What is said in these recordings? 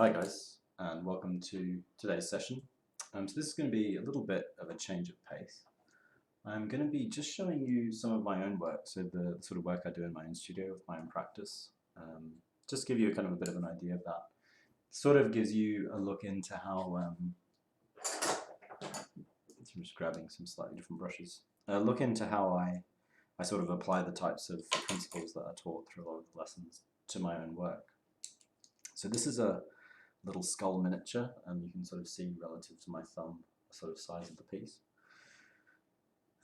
Hi guys, and welcome to today's session. So this is going to be a little bit of a change of pace. I'm going to be just showing you some of my own work, so the sort of work I do in my own studio with my own practice. Just give you a kind of a bit of an idea of that. Sort of gives you a look into how, I'm just grabbing some slightly different brushes, look into how I sort of apply the types of principles that are taught through a lot of the lessons to my own work. So this is a little skull miniature, and you can sort of see relative to my thumb the sort of size of the piece.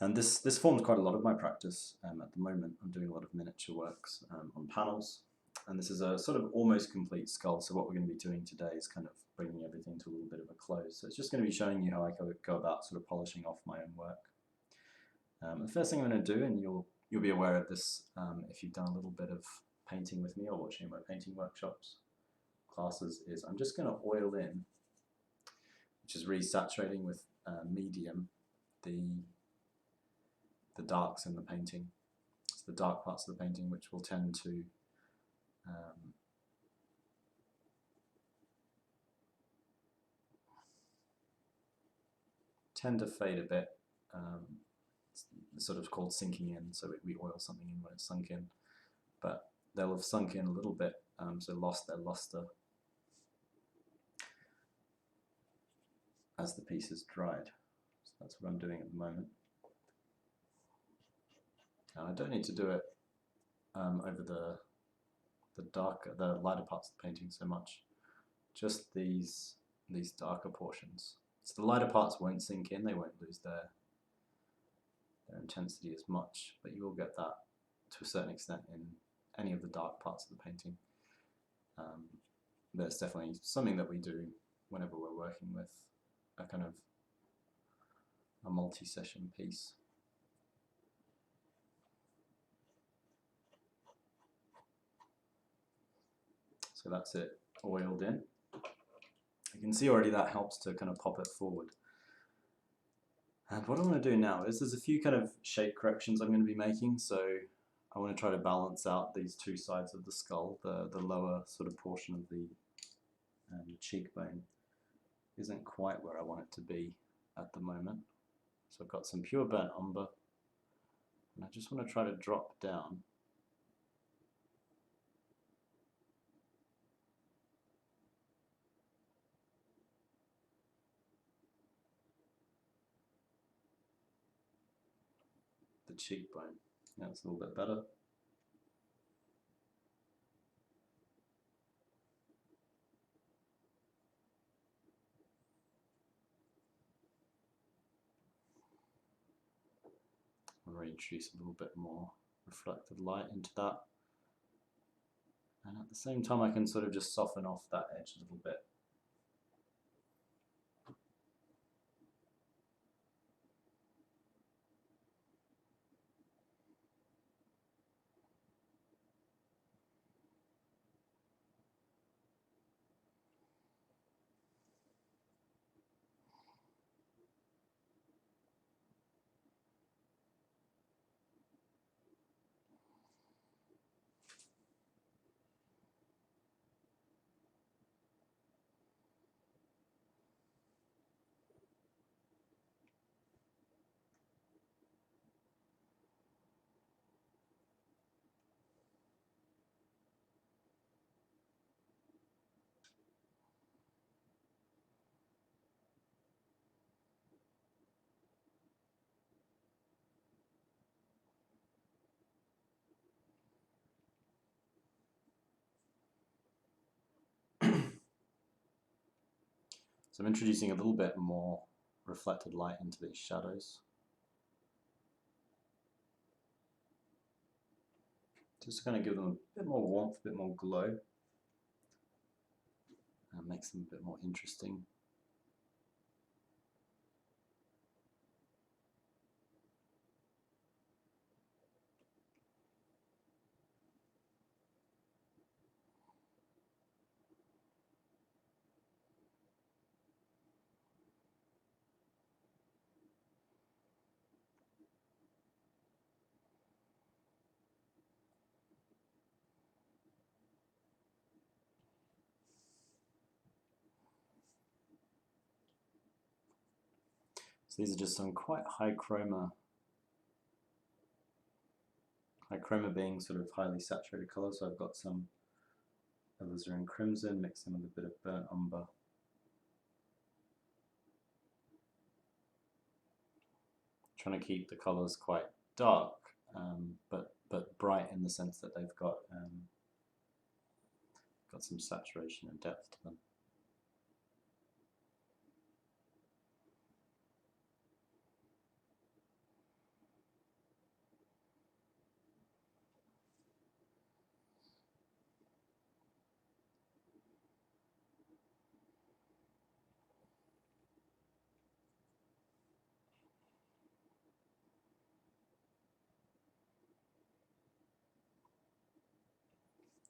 And this forms quite a lot of my practice at the moment. I'm doing a lot of miniature works on panels, and this is a sort of almost complete skull. So what we're going to be doing today is kind of bringing everything to a little bit of a close. So it's just going to be showing you how I go about sort of polishing off my own work. The first thing I'm going to do, and you'll be aware of this if you've done a little bit of painting with me or watching my painting workshops classes, is I'm just going to oil in, which is really saturating with medium, the darks in the painting. It's the dark parts of the painting which will tend to fade a bit. It's sort of called sinking in, so we oil something in when it's sunk in, but they'll have sunk in a little bit, so lost their luster as the piece is dried. So that's what I'm doing at the moment. I don't need to do it over the lighter parts of the painting so much, just these darker portions. So the lighter parts won't sink in, they won't lose their intensity as much, but you will get that to a certain extent in any of the dark parts of the painting. There's definitely something that we do whenever we're working with a kind of a multi-session piece. So that's it, oiled in. You can see already that helps to kind of pop it forward. And what I want to do now is there's a few kind of shape corrections I'm going to be making. So I want to try to balance out these two sides of the skull. The lower sort of portion of the cheekbone isn't quite where I want it to be at the moment. So I've got some pure burnt umber, and I just want to try to drop down the cheekbone. That's a little bit better. I'll reintroduce a little bit more reflected light into that. And at the same time I can sort of just soften off that edge a little bit. So I'm introducing a little bit more reflected light into these shadows. Just to kind of give them a bit more warmth, a bit more glow, and makes them a bit more interesting. So these are just some quite high chroma being sort of highly saturated colours. So I've got some alizarin crimson mixed in with a bit of burnt umber. Trying to keep the colours quite dark, but bright in the sense that they've got some saturation and depth to them.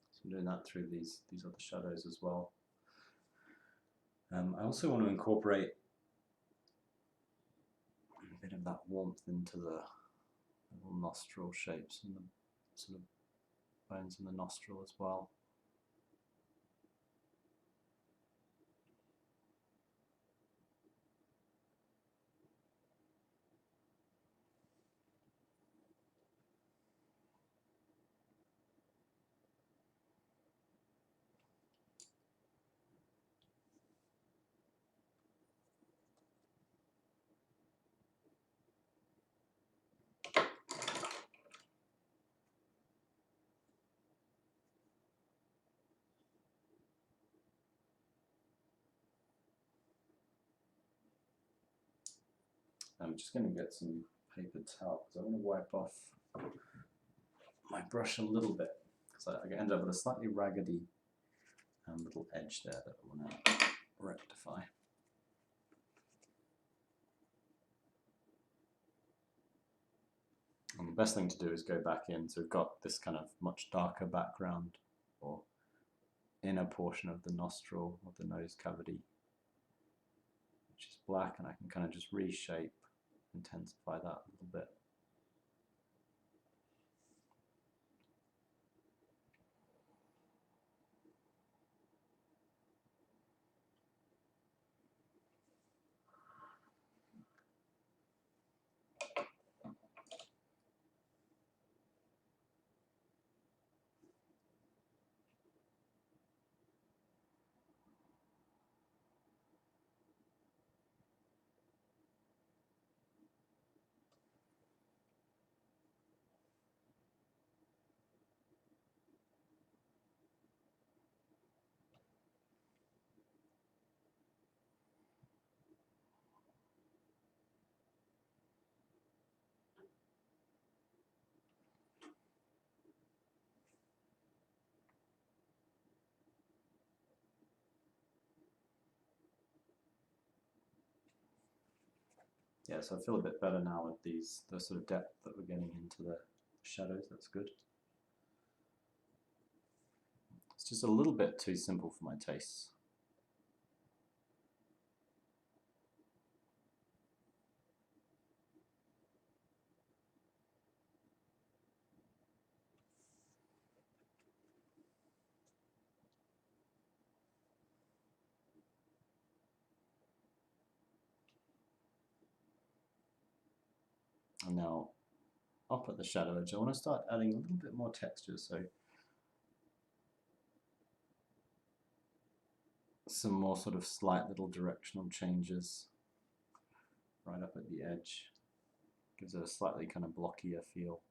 So I'm doing that through these other shadows as well. I also want to incorporate a bit of that warmth into the little nostril shapes and the sort of bones in the nostril as well. I'm just going to get some paper towel because I want to wipe off my brush a little bit because I end up with a slightly raggedy little edge there that I want to rectify. And the best thing to do is go back in. So we've got this kind of much darker background or inner portion of the nostril or the nose cavity, which is black, and I can kind of just reshape, intensify that a little bit. Yeah, so I feel a bit better now with the sort of depth that we're getting into the shadows. That's good. It's just a little bit too simple for my tastes. And now up at the shadow edge, I want to start adding a little bit more texture. So some more sort of slight little directional changes right up at the edge. Gives it a slightly kind of blockier feel.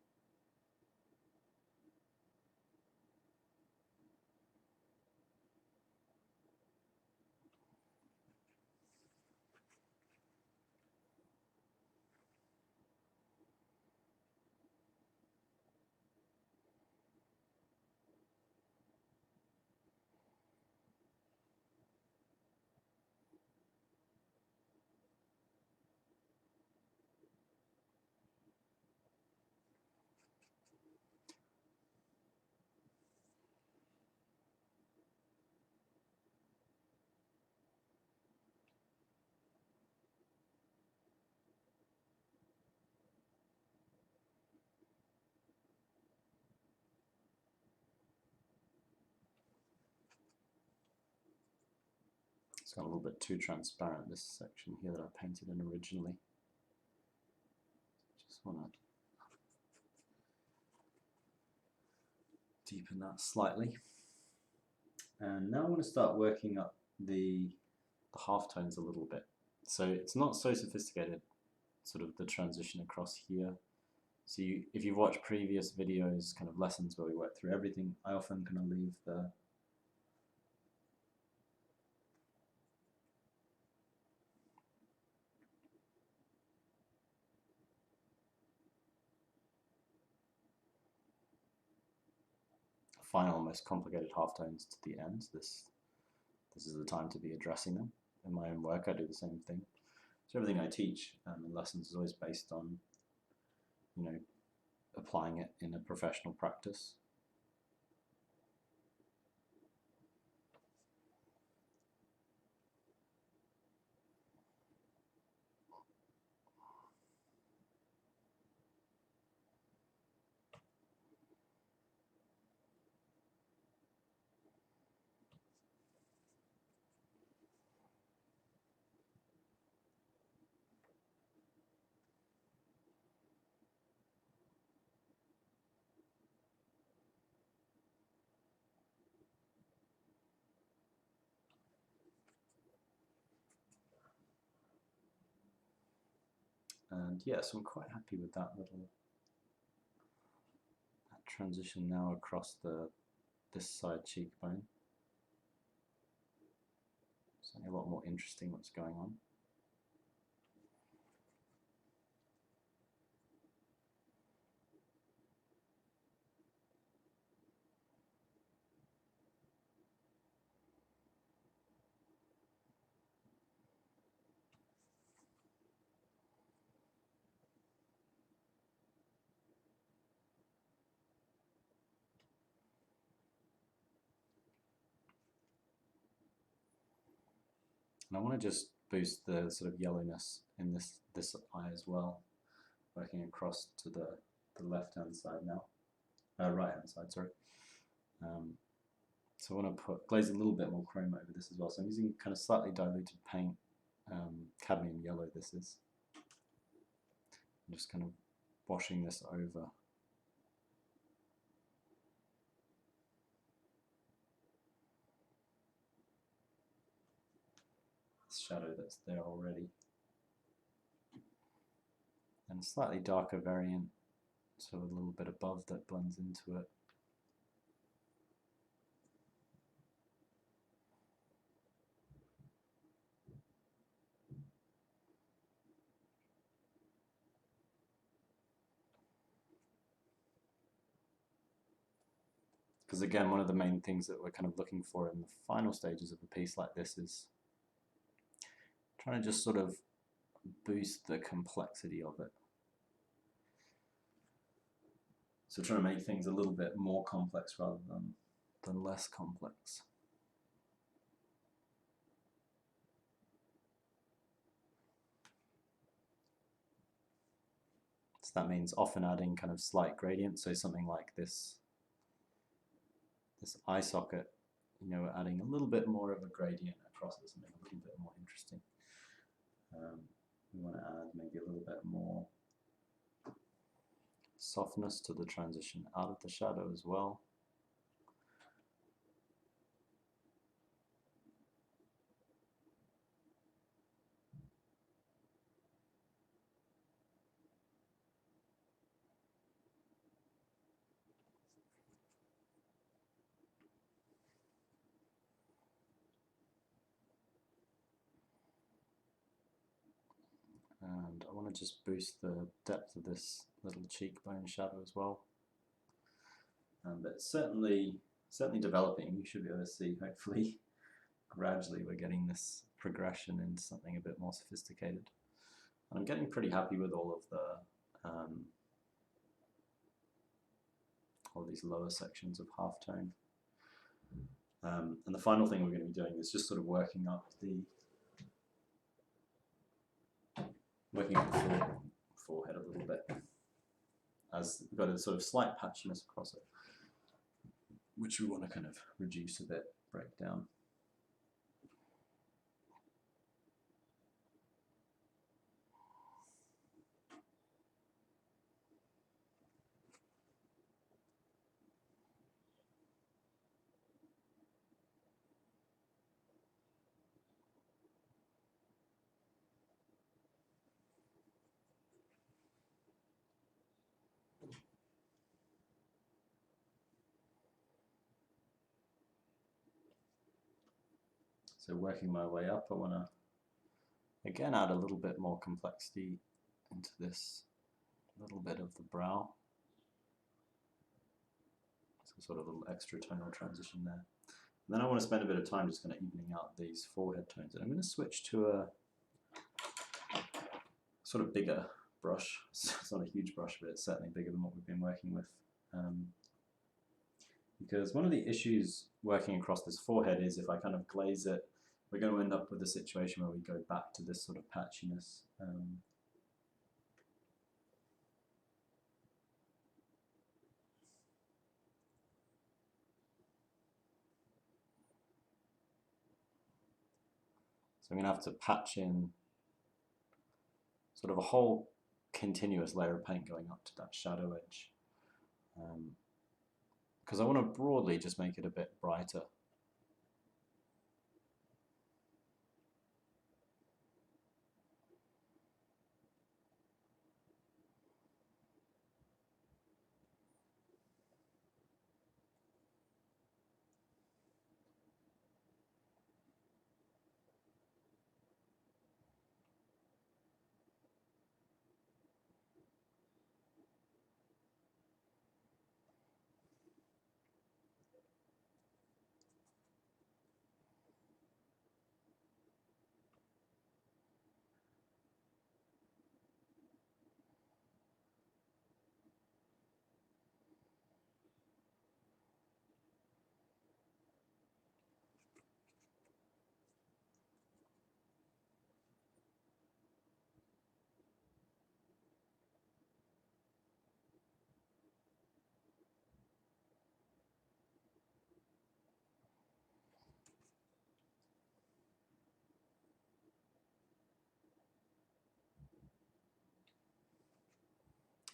It's got a little bit too transparent, this section here that I painted in originally. want to deepen that slightly. And now I want to start working up the halftones a little bit. So it's not so sophisticated, sort of the transition across here. So if you've watched previous videos, kind of lessons where we work through everything, I often kind of leave the final, most complicated halftones to the end. This is the time to be addressing them. In my own work, I do the same thing. So everything I teach in lessons is always based on, applying it in a professional practice. And yeah, so I'm quite happy with that transition now across this side cheekbone. Something a lot more interesting what's going on. And I want to just boost the sort of yellowness in this eye as well, working across to the left-hand side now, right-hand side, sorry. So I want to glaze a little bit more chrome over this as well. So I'm using kind of slightly diluted paint, cadmium yellow this is. I'm just kind of washing this over. Shadow that's there already, and a slightly darker variant, so a little bit above that blends into it. Because again, one of the main things that we're kind of looking for in the final stages of a piece like this is trying to just sort of boost the complexity of it. So trying to make things a little bit more complex rather than less complex. So that means often adding kind of slight gradients, so something like this eye socket, we're adding a little bit more of a gradient across it, something a little bit more interesting. We want to add maybe a little bit more softness to the transition out of the shadow as well. And I want to just boost the depth of this little cheekbone shadow as well. But certainly developing. You should be able to see, hopefully, gradually we're getting this progression into something a bit more sophisticated. And I'm getting pretty happy with all these lower sections of halftone. And the final thing we're going to be doing is just sort of working up the forehead a little bit, as we've got a sort of slight patchiness across it, which we want to kind of reduce a bit, break down. So working my way up, I want to again add a little bit more complexity into this little bit of the brow. So sort of a little extra tonal transition there. And then I want to spend a bit of time just kind of evening out these forehead tones. And I'm going to switch to a sort of bigger brush. It's not a huge brush, but it's certainly bigger than what we've been working with. Because one of the issues working across this forehead is if I kind of glaze it, we're going to end up with a situation where we go back to this sort of patchiness. So I'm going to have to patch in sort of a whole continuous layer of paint going up to that shadow edge. Because I want to broadly just make it a bit brighter.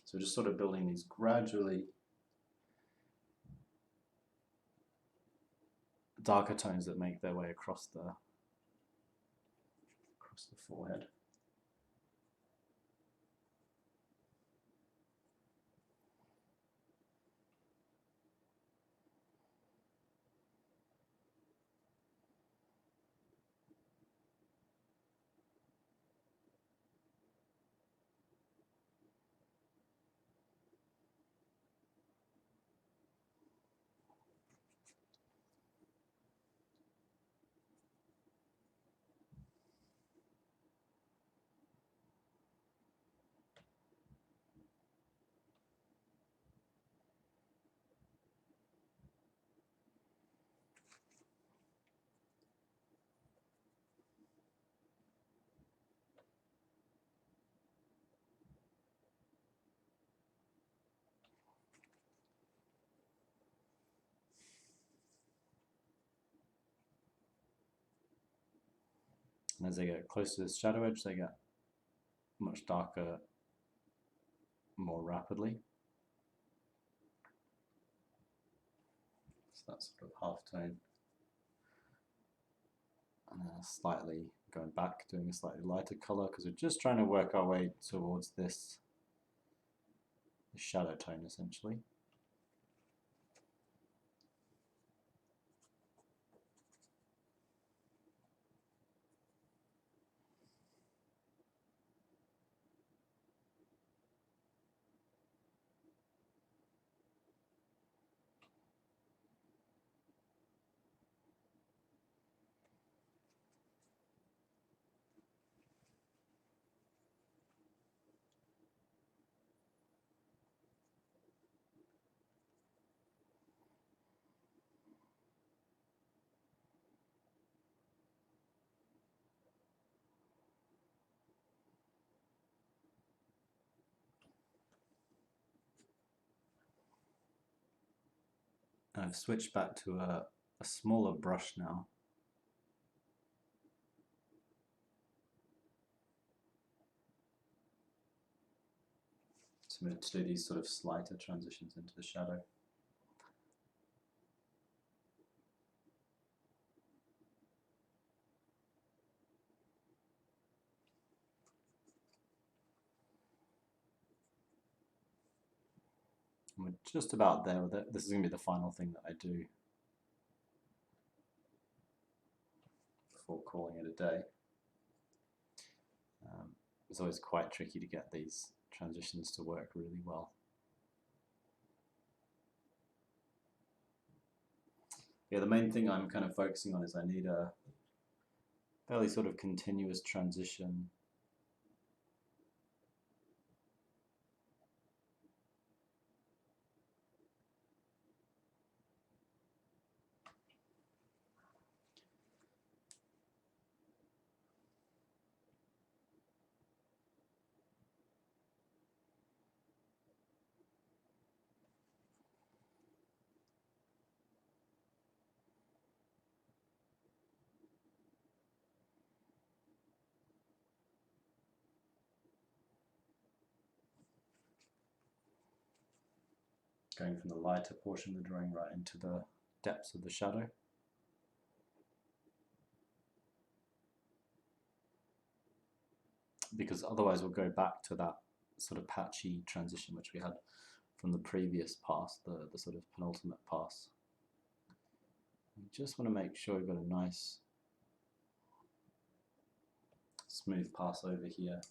So just sort of building these gradually darker tones that make their way across the forehead. And as they get close to this shadow edge, they get much darker more rapidly. So that's sort of half tone. And then slightly going back, doing a slightly lighter color, because we're just trying to work our way towards this shadow tone essentially. And I've switched back to a smaller brush now. To do these sort of slighter transitions into the shadow. And we're just about there with it. This is going to be the final thing that I do before calling it a day. It's always quite tricky to get these transitions to work really well. Yeah, the main thing I'm kind of focusing on is I need a fairly sort of continuous transition going from the lighter portion of the drawing right into the depths of the shadow. Because otherwise we'll go back to that sort of patchy transition which we had from the previous pass, the sort of penultimate pass. We just want to make sure we've got a nice smooth pass over here.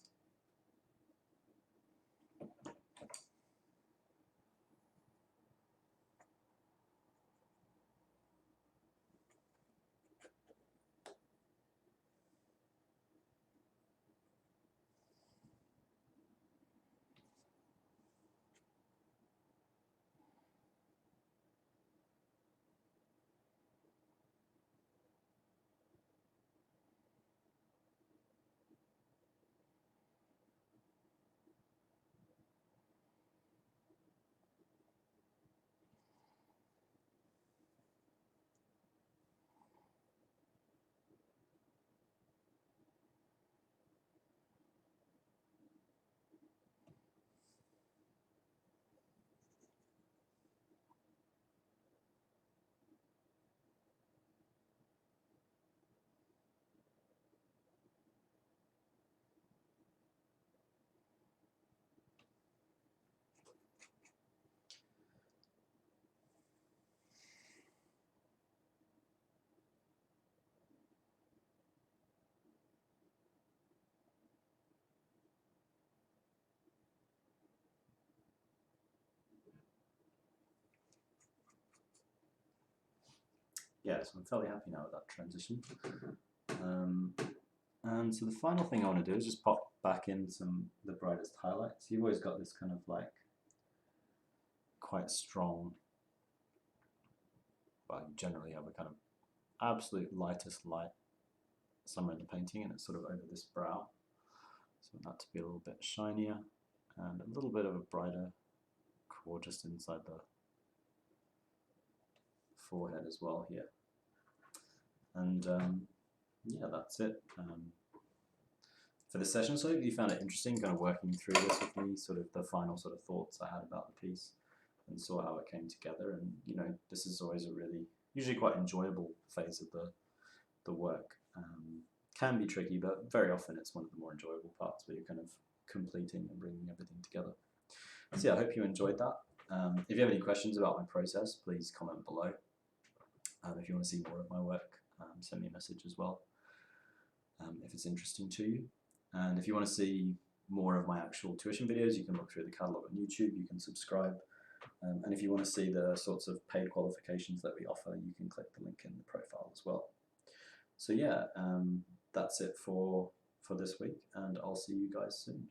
Yeah, so I'm fairly happy now with that transition. And so the final thing I want to do is just pop back in the brightest highlights. You've always got this kind of like quite strong, well, you generally have a kind of absolute lightest light somewhere in the painting, and it's sort of over this brow. So I want that to be a little bit shinier and a little bit of a brighter core just inside the forehead as well here. And yeah, that's it for this session. So hopefully you found it interesting, kind of working through this with me, sort of the final sort of thoughts I had about the piece, and saw how it came together. And you know, this is always a really, usually quite enjoyable phase of the work. Can be tricky, but very often it's one of the more enjoyable parts where you're kind of completing and bringing everything together. So yeah, I hope you enjoyed that. If you have any questions about my process, please comment below. If you want to see more of my work, send me a message as well, if it's interesting to you. And if you want to see more of my actual tuition videos, you can look through the catalogue on YouTube, you can subscribe. And if you want to see the sorts of paid qualifications that we offer, you can click the link in the profile as well. So yeah, that's it for this week, and I'll see you guys soon.